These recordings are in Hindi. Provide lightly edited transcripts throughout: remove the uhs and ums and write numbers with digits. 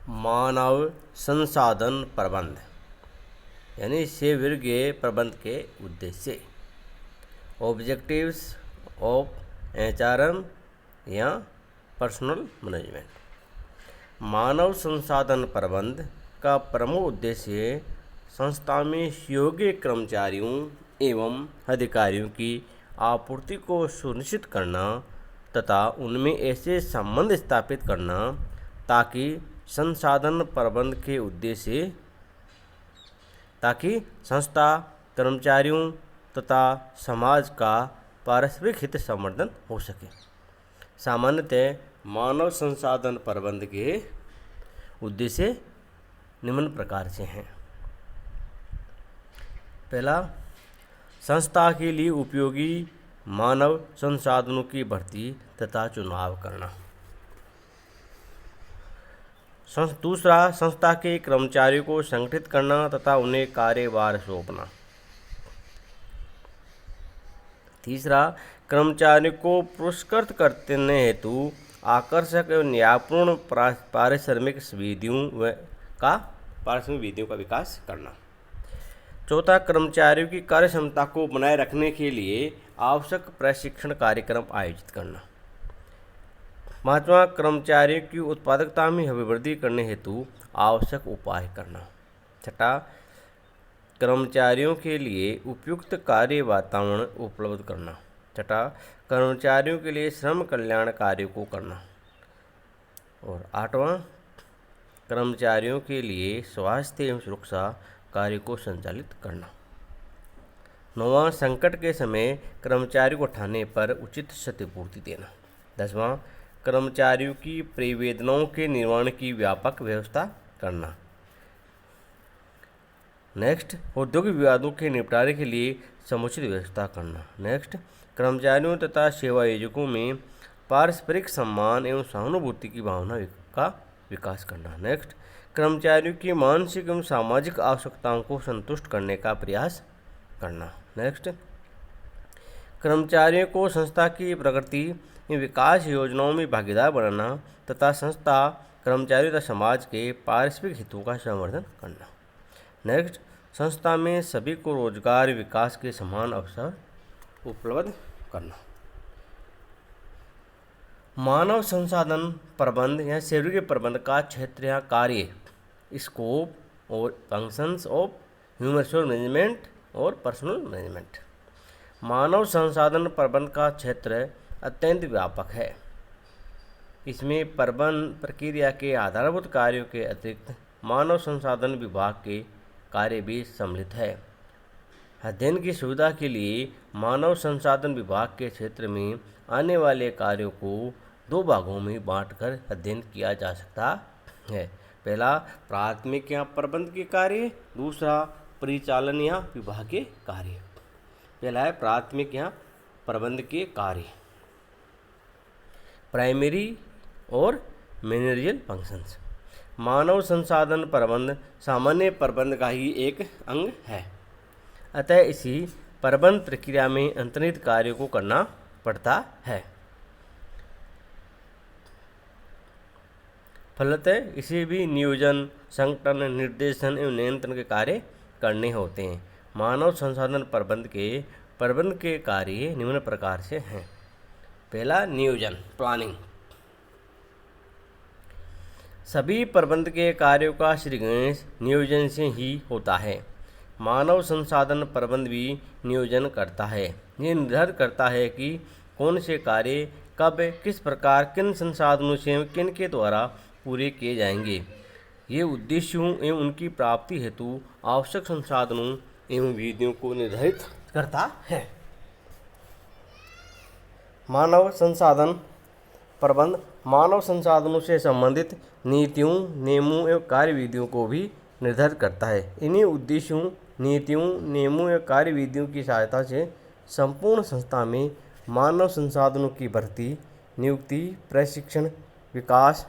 मानव संसाधन प्रबंध यानी सेवर्गीय प्रबंध के उद्देश्य। ऑब्जेक्टिव्स ऑफ एचआरएम या पर्सनल मैनेजमेंट। मानव संसाधन प्रबंध का प्रमुख उद्देश्य संस्था में योग्य कर्मचारियों एवं अधिकारियों की आपूर्ति को सुनिश्चित करना तथा उनमें ऐसे संबंध स्थापित करना ताकि संसाधन प्रबंध के उद्देश्य ताकि संस्था, कर्मचारियों तथा समाज का पारस्परिक हित संवर्धन हो सके। सामान्यतः मानव संसाधन प्रबंध के उद्देश्य निम्न प्रकार से हैं। पहला, संस्था के लिए उपयोगी मानव संसाधनों की भर्ती तथा चुनाव करना। दूसरा, संस्था के कर्मचारियों को संगठित करना तथा उन्हें कार्यभार सौंपना। तीसरा, कर्मचारियों को पुरस्कृत करने हेतु आकर्षक एवं न्यायपूर्ण पारिश्रमिक विधियों का विकास करना। चौथा, कर्मचारियों की कार्यक्षमता को बनाए रखने के लिए आवश्यक प्रशिक्षण कार्यक्रम आयोजित करना। पांचवा, कर्मचारियों की उत्पादकता में अभिवृद्धि करने हेतु आवश्यक उपाय करना। छठा, कर्मचारियों के लिए उपयुक्त कार्य वातावरण उपलब्ध करना। छठा, कर्मचारियों के लिए श्रम कल्याण कार्यों को करना। और आठवां, कर्मचारियों के लिए स्वास्थ्य एवं सुरक्षा कार्य को संचालित करना। नौवां, संकट के समय कर्मचारियों को उठाने पर उचित क्षतिपूर्ति देना। 10वां, कर्मचारियों की प्रतिवेदनों के निर्वहन की व्यापक व्यवस्था करना। नेक्स्ट, औद्योगिक विवादों के निपटारे के लिए समुचित व्यवस्था करना। नेक्स्ट, कर्मचारियों तथा सेवा आयोजकों में पारस्परिक सम्मान एवं सहानुभूति की भावना का विकास करना। नेक्स्ट, कर्मचारियों की मानसिक एवं सामाजिक आवश्यकताओं को संतुष्ट करने का प्रयास करना। नेक्स्ट, कर्मचारियों को संस्था की प्रगति विकास योजनाओं में भागीदार बनाना तथा संस्था, कर्मचारियों तथा समाज के पारस्परिक हितों का संवर्धन करना। नेक्स्ट, संस्था में सभी को रोजगार विकास के समान अवसर उपलब्ध करना। मानव संसाधन प्रबंध या सेवर्गीय प्रबंध का क्षेत्र या कार्य, स्कोप और functions of human resource management और पर्सनल मैनेजमेंट। मानव संसाधन प्रबंध का क्षेत्र अत्यंत व्यापक है। इसमें प्रबंध प्रक्रिया के आधारभूत कार्यों के अतिरिक्त मानव संसाधन विभाग के कार्य भी सम्मिलित है। अध्ययन की सुविधा के लिए मानव संसाधन विभाग के क्षेत्र में आने वाले कार्यों को दो भागों में बांटकर अध्ययन किया जा सकता है। पहला, प्राथमिक या प्रबंध के कार्य। दूसरा, परिचालन या विभाग के कार्य। पहला है प्राथमिक या प्रबंध के कार्य, प्राइमरी और मैनेजरियल फंक्शंस। मानव संसाधन प्रबंध सामान्य प्रबंध का ही एक अंग है, अतः इसी प्रबंध प्रक्रिया में अंतर्निहित कार्यों को करना पड़ता है। फलतः इसे भी नियोजन, संगठन, निर्देशन एवं नियंत्रण के कार्य करने होते हैं। मानव संसाधन प्रबंध के कार्य निम्न प्रकार से हैं। पहला, नियोजन, प्लानिंग। सभी प्रबंध के कार्यों का श्रीगणेश नियोजन से ही होता है। मानव संसाधन प्रबंध भी नियोजन करता है। ये निर्धारित करता है कि कौन से कार्य कब, किस प्रकार, किन संसाधनों से किन के द्वारा पूरे किए जाएंगे। ये उद्देश्यों एवं उनकी प्राप्ति हेतु आवश्यक संसाधनों एवं विधियों को निर्धारित करता है। मानव संसाधन प्रबंध मानव संसाधनों से संबंधित नीतियों, नियमों एवं कार्यविधियों को भी निर्धारित करता है। इन्हीं उद्देश्यों, नीतियों, नियमों एवं कार्यविधियों की सहायता से संपूर्ण संस्था में मानव संसाधनों की भर्ती, नियुक्ति, प्रशिक्षण, विकास,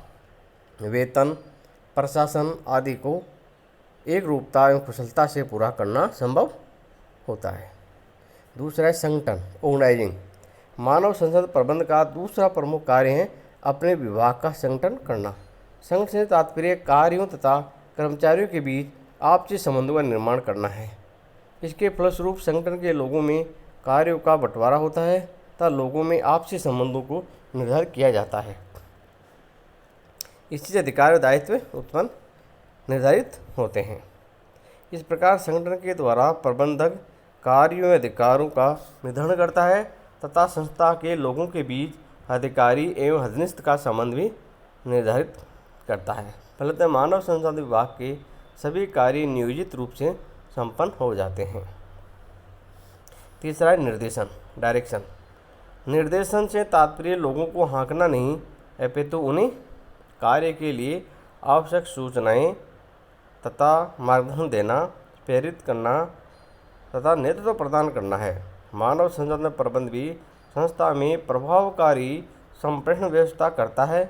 वेतन, प्रशासन आदि को एक रूपता एवं कुशलता से पूरा करना संभव होता है। दूसरा है संगठन, ऑर्गेनाइजिंग। मानव संसाधन प्रबंध का दूसरा प्रमुख कार्य है अपने विभाग का संगठन करना। संगठन से तात्पर्य कार्यों तथा कर्मचारियों के बीच आपसी संबंधों का निर्माण करना है। इसके फलस्वरूप संगठन के लोगों में कार्यों का बंटवारा होता है तथा लोगों में आपसी संबंधों को निर्धारित किया जाता है। इससे अधिकार और दायित्व उत्पन्न निर्धारित होते हैं। इस प्रकार संगठन के द्वारा प्रबंधक कार्यों एवं अधिकारों का निर्धारण करता है तथा संस्था के लोगों के बीच अधिकारी एवं अधीनस्थ का संबंध भी निर्धारित करता है। फलतः मानव संसाधन विभाग के सभी कार्य नियोजित रूप से संपन्न हो जाते हैं। तीसरा है निर्देशन, डायरेक्शन। निर्देशन से तात्पर्य लोगों को हाँकना नहीं अपितु उन्हें कार्य के लिए आवश्यक सूचनाएं तथा मार्गदर्शन देना, प्रेरित करना तथा नेतृत्व प्रदान करना है। मानव संसाधन प्रबंध भी संस्था में प्रभावकारी संप्रेषण व्यवस्था करता है,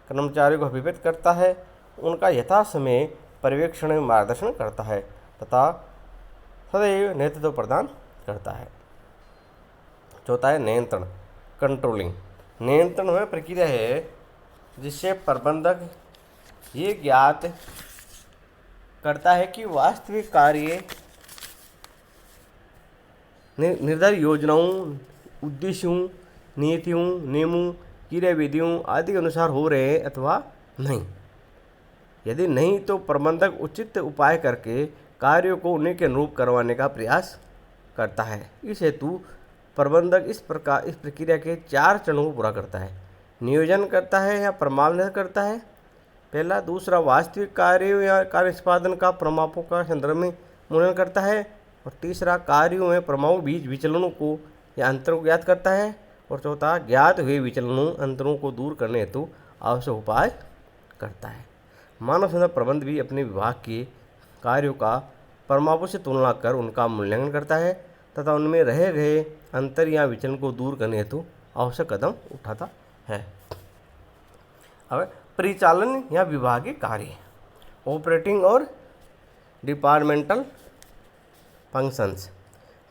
कर्मचारियों को अभिप्रेत करता है, उनका यथासमय पर्यवेक्षण एवं मार्गदर्शन करता है तथा सदैव नेतृत्व प्रदान करता है। चौथा है नियंत्रण, कंट्रोलिंग। नियंत्रण वह प्रक्रिया है जिससे प्रबंधक ये ज्ञात करता है कि वास्तविक कार्य निर्धारित योजनाओं, उद्देश्यों, नीतियों, नियमों, क्रियाविधियों आदि के अनुसार हो रहे हैं अथवा नहीं। यदि नहीं तो प्रबंधक उचित उपाय करके कार्यों को उन्हीं के अनुरूप करवाने का प्रयास करता है। इस हेतु प्रबंधक इस प्रक्रिया के 4 चरणों को पूरा करता है। नियोजन करता है या प्रमाणन करता है पहला। दूसरा वास्तविक कार्यों या कार्य निष्पादन का प्रमापों का संदर्भ में मूल्यांकन करता है। और तीसरा कार्यों में प्रमाणों बीच विचलनों को या अंतरों को ज्ञात करता है। और चौथा ज्ञात हुए विचलनों अंतरों को दूर करने हेतु आवश्यक उपाय करता है। मानव संसाधन प्रबंध भी अपने विभाग के कार्यों का प्रमापों से तुलना कर उनका मूल्यांकन करता है तथा उनमें रह गए अंतर या विचलन को दूर करने हेतु आवश्यक कदम उठाता है। अब परिचालन या विभागीय कार्य, ऑपरेटिंग और डिपार्टमेंटल फंक्शंस।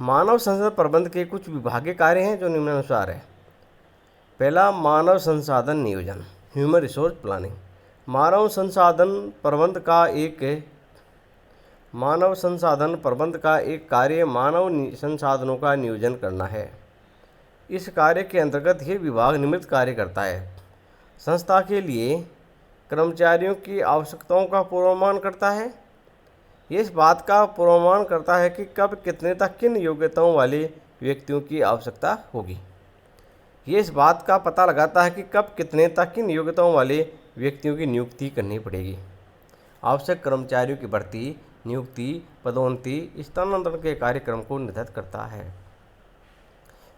मानव संसाधन प्रबंध के कुछ विभागीय कार्य हैं जो निम्नानुसार है। पहला, मानव संसाधन नियोजन, ह्यूमन रिसोर्स प्लानिंग। मानव संसाधन प्रबंध का एक कार्य मानव संसाधनों का नियोजन करना है। इस कार्य के अंतर्गत ये विभाग निम्नलिखित कार्य करता है। संस्था के लिए कर्मचारियों की आवश्यकताओं का पूर्वानुमान करता है। ये इस बात का पूर्वानुमान करता है कि कब कितने तक किन योग्यताओं वाले व्यक्तियों की आवश्यकता होगी। ये इस बात का पता लगाता है कि कब कितने तक किन योग्यताओं वाले व्यक्तियों की नियुक्ति करनी पड़ेगी। आवश्यक कर्मचारियों की भर्ती, नियुक्ति, पदोन्नति, स्थानांतरण के कार्यक्रम को निर्धारित करता है।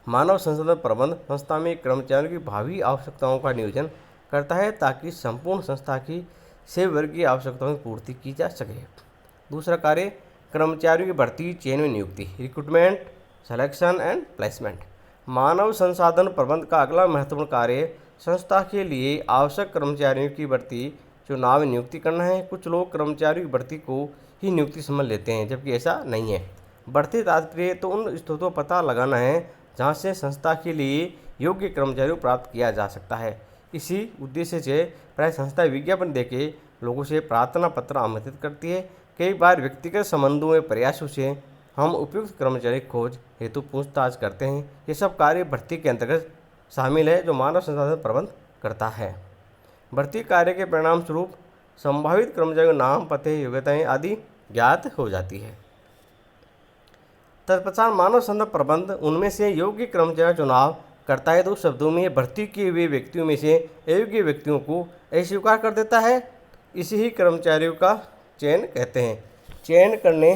मानव संसाधन प्रबंध संस्था में कर्मचारियों की भावी आवश्यकताओं का नियोजन करता है ताकि संपूर्ण संस्था की सभी वर्गीय आवश्यकताओं की पूर्ति की जा सके। दूसरा कार्य, कर्मचारियों की भर्ती, चयन में नियुक्ति, रिक्रूटमेंट, सिलेक्शन एंड प्लेसमेंट। मानव संसाधन प्रबंध का अगला महत्वपूर्ण कार्य संस्था के लिए आवश्यक कर्मचारियों की भर्ती, चुनाव में नियुक्ति करना है। कुछ लोग कर्मचारियों की भर्ती को ही नियुक्ति समझ लेते हैं, जबकि ऐसा नहीं है। भर्ती तात्पर्य तो उन स्रोतों का पता लगाना है जहाँ से संस्था के लिए योग्य कर्मचारियों प्राप्त किया जा सकता है। इसी उद्देश्य से प्राय संस्था विज्ञापन देके लोगों से प्रार्थना पत्र आमंत्रित करती है। कई बार व्यक्तिगत संबंधों में प्रयासों से हम उपयुक्त कर्मचारी खोज हेतु पूछताछ करते हैं। ये सब कार्य भर्ती के अंतर्गत शामिल है जो मानव संसाधन प्रबंध करता है। भर्ती कार्य के परिणाम स्वरूप संभावित कर्मचारियों के नाम, पते, योग्यताएं आदि ज्ञात हो जाती है। तत्पश्चात मानव संसाधन प्रबंध उनमें से योग्य कर्मचारियों का चुनाव करता है। 2 शब्दों में भर्ती किए हुए व्यक्तियों में से अयोग्य व्यक्तियों को अस्वीकार कर देता है। इसी ही कर्मचारियों का चयन कहते हैं। चयन करने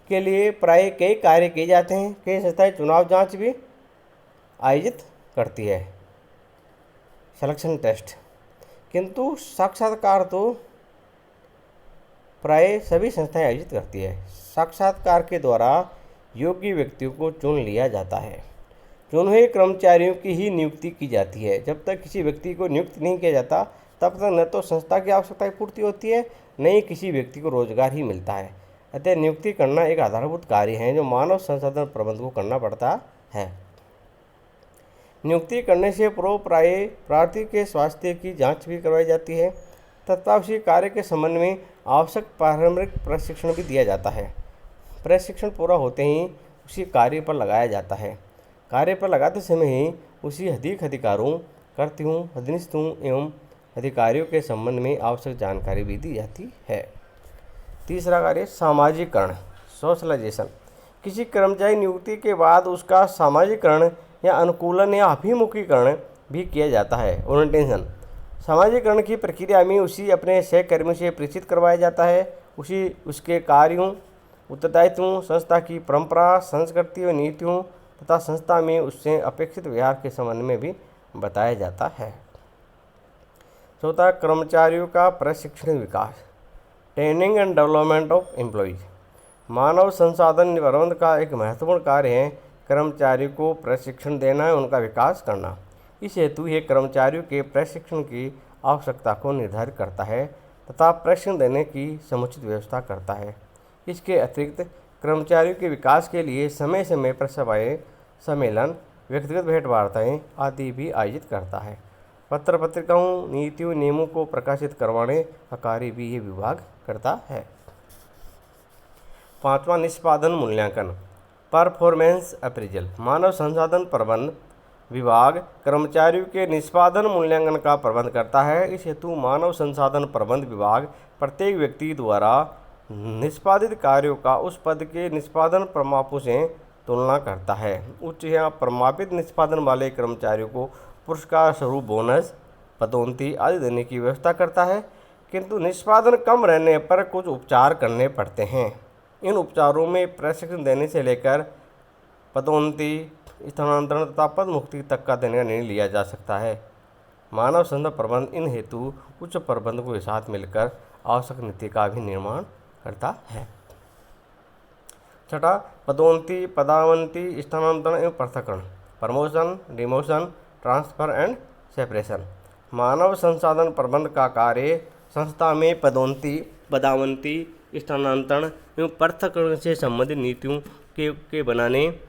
के लिए प्राय कई कार्य किए जाते हैं। कई संस्थाएं चुनाव जांच भी आयोजित करती है, सिलेक्शन टेस्ट, किंतु साक्षात्कार तो प्राय सभी संस्थाएं आयोजित करती है। साक्षात्कार के द्वारा योग्य व्यक्तियों को चुन लिया जाता है। चुने हुए कर्मचारियों की ही नियुक्ति की जाती है। जब तक किसी व्यक्ति को नियुक्त नहीं किया जाता तब तक न तो संस्था की आवश्यकता की पूर्ति होती है, न ही किसी व्यक्ति को रोजगार ही मिलता है। अतः नियुक्ति करना एक आधारभूत कार्य है जो मानव संसाधन प्रबंध को करना पड़ता है। नियुक्ति करने से पूर्व प्राय प्रार्थी के स्वास्थ्य की जांच भी करवाई जाती है तथा उसी कार्य के संबंध में आवश्यक प्रारंभिक प्रशिक्षण भी दिया जाता है। प्रशिक्षण पूरा होते ही उसी कार्य पर लगाया जाता है। कार्य पर लगाते समय ही उसी अधिकारों, कर्तव्यों, अधिनिस्तों एवं अधिकारियों के संबंध में आवश्यक जानकारी भी दी जाती है। तीसरा कार्य सामाजिकरण, सोशलाइजेशन। किसी कर्मचारी नियुक्ति के बाद उसका सामाजिकरण या अनुकूलन या अभिमुखीकरण भी किया जाता है, ओरिएंटेशन। सामाजिकरण की प्रक्रिया में उसी अपने सहकर्मियों से परिचित करवाया जाता है, उसके कार्यों, उत्तरदायित्वों, संस्था की परंपरा, संस्कृति और नीतियों तथा संस्था में उससे अपेक्षित व्यवहार के संबंध में भी बताया जाता है। चौथा, कर्मचारियों का प्रशिक्षण विकास, training and development of employees. मानव संसाधन प्रबंधन का एक महत्वपूर्ण कार्य है कर्मचारियों को प्रशिक्षण देना है, उनका विकास करना। इस हेतु ये कर्मचारियों के प्रशिक्षण की आवश्यकता को निर्धारित करता है तथा प्रशिक्षण देने की समुचित व्यवस्था करता है। इसके अतिरिक्त कर्मचारियों के विकास के लिए समय समय पर सभाएं, सम्मेलन, व्यक्तिगत भेंटवार्ताएं आदि भी आयोजित करता है। पत्र पत्रिकाओं, नीतियों, नियमों को प्रकाशित करवाने का कार्य भी ये विभाग करता है। पांचवा, निष्पादन मूल्यांकन, परफॉर्मेंस अप्रेजल। मानव संसाधन प्रबंधन विभाग कर्मचारियों के निष्पादन मूल्यांकन का प्रबंध करता है। इस हेतु मानव संसाधन प्रबंधन विभाग प्रत्येक व्यक्ति द्वारा निष्पादित कार्यों का उस पद के निष्पादन प्रमापों से तुलना करता है। उच्च या प्रमापित निष्पादन वाले कर्मचारियों को पुरस्कार स्वरूप बोनस, पदोन्नति आदि देने की व्यवस्था करता है, किंतु निष्पादन कम रहने पर कुछ उपचार करने पड़ते हैं। इन उपचारों में प्रशिक्षण देने से लेकर पदोन्नति, स्थानांतरण तथा पद मुक्ति तक का निर्णय नहीं लिया जा सकता है। मानव संसाधन प्रबंधन इन हेतु उच्च प्रबंधकों के साथ मिलकर आवश्यक नीति का भी निर्माण करता है। छठा, पदोन्नति, पदावंती, स्थानांतरण एवं पृथक्करण, promotion, demotion, transfer and separation. मानव संसाधन प्रबंधन का कार्य संस्था में पदोन्नति, पदावंती, स्थानांतरण एवं पृथक्करण से संबंधित नीतियों के बनाने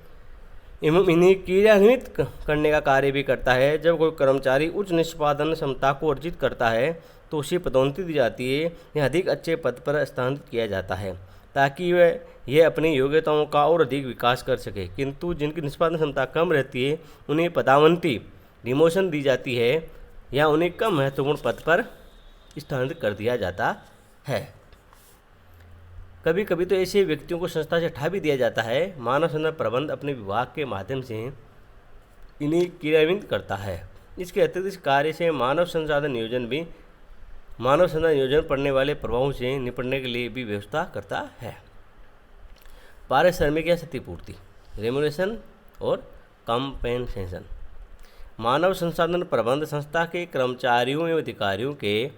एवं इन्हें क्रियान्वित करने का कार्य भी करता है। जब कोई कर्मचारी उच्च निष्पादन क्षमता को अर्जित करता है तो उसे पदोन्नति दी जाती है या अधिक अच्छे पद पर स्थानांतरित किया जाता है ताकि वह यह अपनी योग्यताओं का और अधिक विकास कर सके। किंतु जिनकी निष्पादन क्षमता कम रहती है उन्हें पदावंती, डिमोशन दी जाती है या उन्हें कम महत्वपूर्ण पद पर स्थानांतरित कर दिया जाता है। कभी कभी तो ऐसे व्यक्तियों को संस्था से हटा भी दिया जाता है। मानव संसाधन प्रबंधन अपने विभाग के माध्यम से इन्हें क्रियान्वित करता है। इसके अतिरिक्त इस कार्य से मानव संसाधन नियोजन पड़ने वाले प्रभावों से निपटने के लिए भी व्यवस्था करता है। पारिश्रमिक या क्षतिपूर्ति, रेम्यूनरेशन और कॉम्पेंसेशन। मानव संसाधन प्रबंधन संस्था के कर्मचारियों एवं अधिकारियों के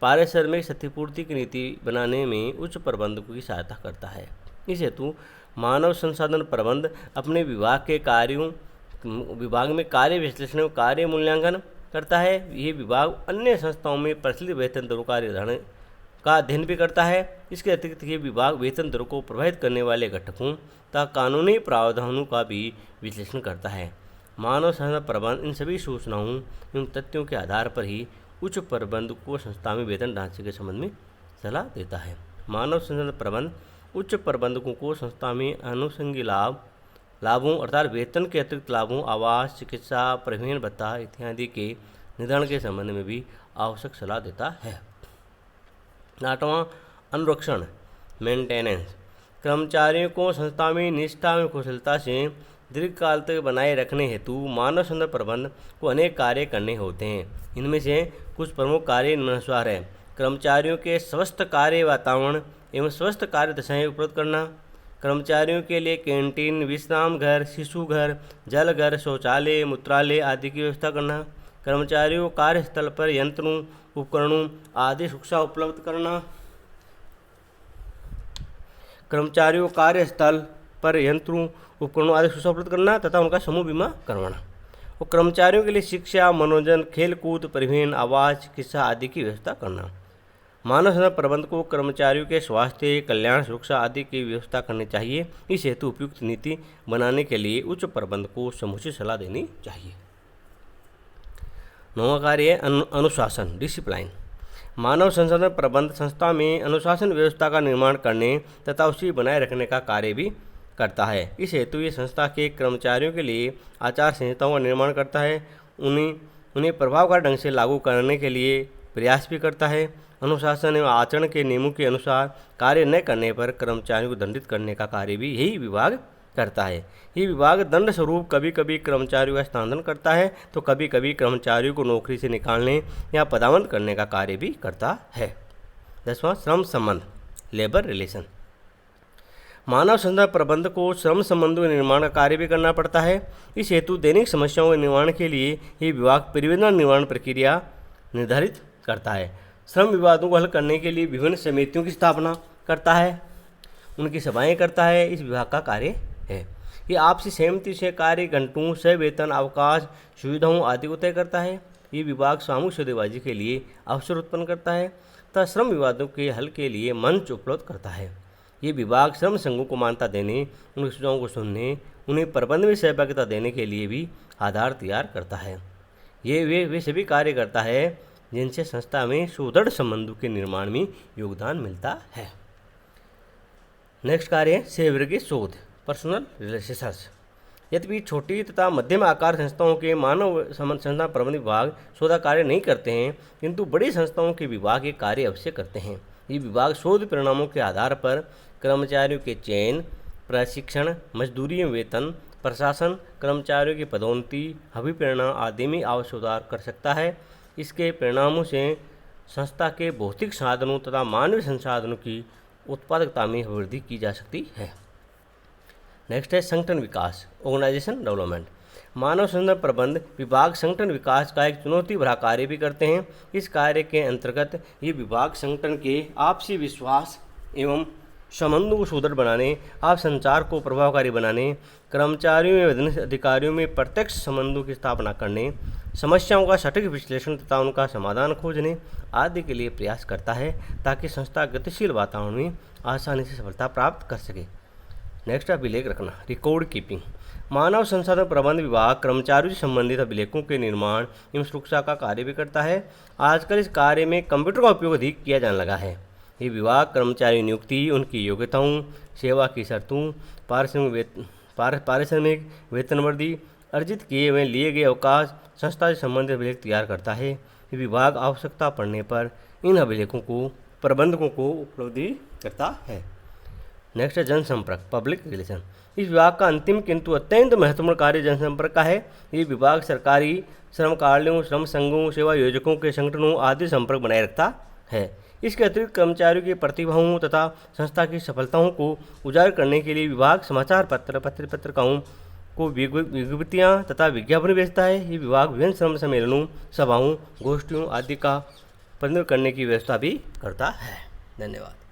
पारिश्रमिक क्षतिपूर्ति की नीति बनाने में उच्च प्रबंधकों की सहायता करता है। इस हेतु मानव संसाधन प्रबंधन अपने विभाग में कार्य विश्लेषण एवं कार्य मूल्यांकन करता है। ये विभाग अन्य संस्थाओं में प्रचलित वेतन दरों का निर्धारण का अध्ययन भी करता है। इसके अतिरिक्त ये विभाग वेतन दरों को प्रभावित करने वाले घटकों तथा कानूनी प्रावधानों का भी विश्लेषण करता है। मानव संसाधन प्रबंधन इन सभी सूचनाओं एवं तथ्यों के आधार पर ही उच्च प्रबंधक को संस्था में वेतन ढांचे के संबंध में सलाह देता है। मानव संसाधन प्रबंधन उच्च प्रबंधकों को संस्था में आनुषंगिक लाभों अर्थात वेतन के अतिरिक्त लाभों, आवास, चिकित्सा, परिवहन भत्ता इत्यादि के निर्धारण के संबंध में भी आवश्यक सलाह देता है। 8वां, अनुरक्षण, मेंटेनेंस। कर्मचारियों को संस्था में निष्ठा एवं कुशलता से दीर्घकाल तक बनाए रखने हेतु मानव संसाधन प्रबंधन को अनेक कार्य करने होते हैं। इनमें से कुछ प्रमुख कार्य निम्नानुसार है। कर्मचारियों के स्वस्थ कार्य वातावरण एवं स्वस्थ कार्य दशाएं उपलब्ध करना, कर्मचारियों के लिए कैंटीन, विश्राम घर, शिशु घर, जल घर, शौचालय, मूत्रालय आदि की व्यवस्था करना, कर्मचारियों को कार्यस्थल पर यंत्रों, उपकरणों आदि सुरक्षा उपलब्ध करना, कर्मचारियों को कार्यस्थल पर यंत्रों, उपकरणों आदि सुविधा उपलब्ध करना तथा उनका समूह बीमा करवाना, और कर्मचारियों के लिए शिक्षा, मनोरंजन, खेलकूद, परिवहन, आवास, चिकित्सा आदि की व्यवस्था करना। मानव संसाधन प्रबंधन को कर्मचारियों के स्वास्थ्य, कल्याण, सुरक्षा आदि की व्यवस्था करनी चाहिए। इस हेतु उपयुक्त नीति बनाने के लिए उच्च प्रबंधन को समुचित सलाह देनी चाहिए। 9वां कार्य है अनुशासन, डिसिप्लिन। मानव संसाधन प्रबंध संस्था में अनुशासन व्यवस्था का निर्माण करने तथा उसी बनाए रखने का कार्य भी करता है। इस हेतु ये संस्था के कर्मचारियों के लिए आचार संहिताओं का निर्माण करता है, उन्हें प्रभावकारी ढंग से लागू करने के लिए प्रयास भी करता है। अनुशासन एवं आचरण के नियमों के अनुसार कार्य न करने पर कर्मचारियों को दंडित करने का कार्य भी यही विभाग करता है। ये विभाग दंड स्वरूप कभी कभी कर्मचारियों का स्थानांतरण करता है तो कभी कभी कर्मचारियों को नौकरी से निकालने या पदावंत करने का कार्य भी करता है। 10वां श्रम संबंध, लेबर रिलेशन। मानव संसाधन प्रबंध को श्रम संबंधों के निर्माण का कार्य भी करना पड़ता है। इस हेतु दैनिक समस्याओं के निवारण के लिए ये विभाग परिवेदन निर्माण प्रक्रिया निर्धारित करता है। श्रम विवादों को हल करने के लिए विभिन्न समितियों की स्थापना करता है, उनकी सभाएं करता है। इस विभाग का कार्य है ये आपसी सहमति से कार्य घंटों, सवेतन, अवकाश, सुविधाओं आदि को तय करता है। ये विभाग सामूहिक सौदेबाजी के लिए अवसर उत्पन्न करता है तथा श्रम विवादों के हल के लिए मंच उपलब्ध करता है। ये विभाग श्रम संघों को मान्यता देने, उनके सुझावों को सुनने, उन्हें प्रबंध में सहभागिता देने के लिए भी आधार तैयार करता है। ये वे सभी कार्य करता है जिनसे संस्था में सुदृढ़ संबंधों के निर्माण में योगदान मिलता है। नेक्स्ट कार्य है सहवर्गीय शोध, पर्सनल रिसर्च। यद्यपि छोटी तथा मध्यम आकार संस्थाओं के मानव संसाधन प्रबंध विभाग शोध कार्य नहीं करते हैं, किंतु बड़ी संस्थाओं के विभाग ये कार्य अवश्य करते हैं। ये विभाग शोध परिणामों के आधार पर कर्मचारियों के चयन, प्रशिक्षण, मजदूरी एवं वेतन, प्रशासन, कर्मचारियों की पदोन्नति, अभिप्रेरणा आदि में आवश्यक सुधार कर सकता है। इसके परिणामों से संस्था के भौतिक साधनों तथा मानवीय संसाधनों की उत्पादकता में वृद्धि की जा सकती है। नेक्स्ट है संगठन विकास, ऑर्गेनाइजेशन डेवलपमेंट। मानव संसाधन प्रबंध विभाग संगठन विकास का एक चुनौती भरा कार्य भी करते हैं। इस कार्य के अंतर्गत ये विभाग संगठन के आपसी विश्वास एवं संबंधों को सुदृढ़ बनाने, आप संचार को प्रभावकारी बनाने, कर्मचारियों एवं अधिकारियों में प्रत्यक्ष संबंधों की स्थापना करने, समस्याओं का सटीक विश्लेषण तथा उनका समाधान खोजने आदि के लिए प्रयास करता है ताकि संस्था गतिशील वातावरण में आसानी से सफलता प्राप्त कर सके। नेक्स्ट अभिलेख रखना, रिकॉर्ड कीपिंग। मानव संसाधन प्रबंध विभाग कर्मचारियों से संबंधित अभिलेखों के निर्माण एवं सुरक्षा का कार्य भी करता है। आजकल इस कार्य में कंप्यूटर का उपयोग अधिक किया जाने लगा है। ये विभाग कर्मचारी नियुक्ति, उनकी योग्यताओं, सेवा की शर्तों, पारिश्रमिक, वेतन वृद्धि, अर्जित किए हुए लिए गए अवकाश, संस्था से संबंधित अभिलेख तैयार करता है। ये विभाग आवश्यकता पड़ने पर इन अभिलेखों को प्रबंधकों को उपलब्ध करता है। नेक्स्ट है जनसंपर्क, पब्लिक रिलेशन। इस विभाग का अंतिम किंतु अत्यंत महत्वपूर्ण कार्य जनसंपर्क का है। ये विभाग सरकारी, श्रम कार्यालयों, श्रम संघों, सेवा योजकों के संगठनों आदि संपर्क बनाए रखता है। इसके अतिरिक्त कर्मचारियों की प्रतिभाओं तथा संस्था की सफलताओं को उजागर करने के लिए विभाग समाचार पत्रिकाओं को विज्ञप्तियाँ तथा विज्ञापन भेजता है। ये विभाग विभिन्न श्रम सम्मेलनों, सभाओं, गोष्ठियों आदि का प्रबंधन करने की व्यवस्था भी करता है। धन्यवाद।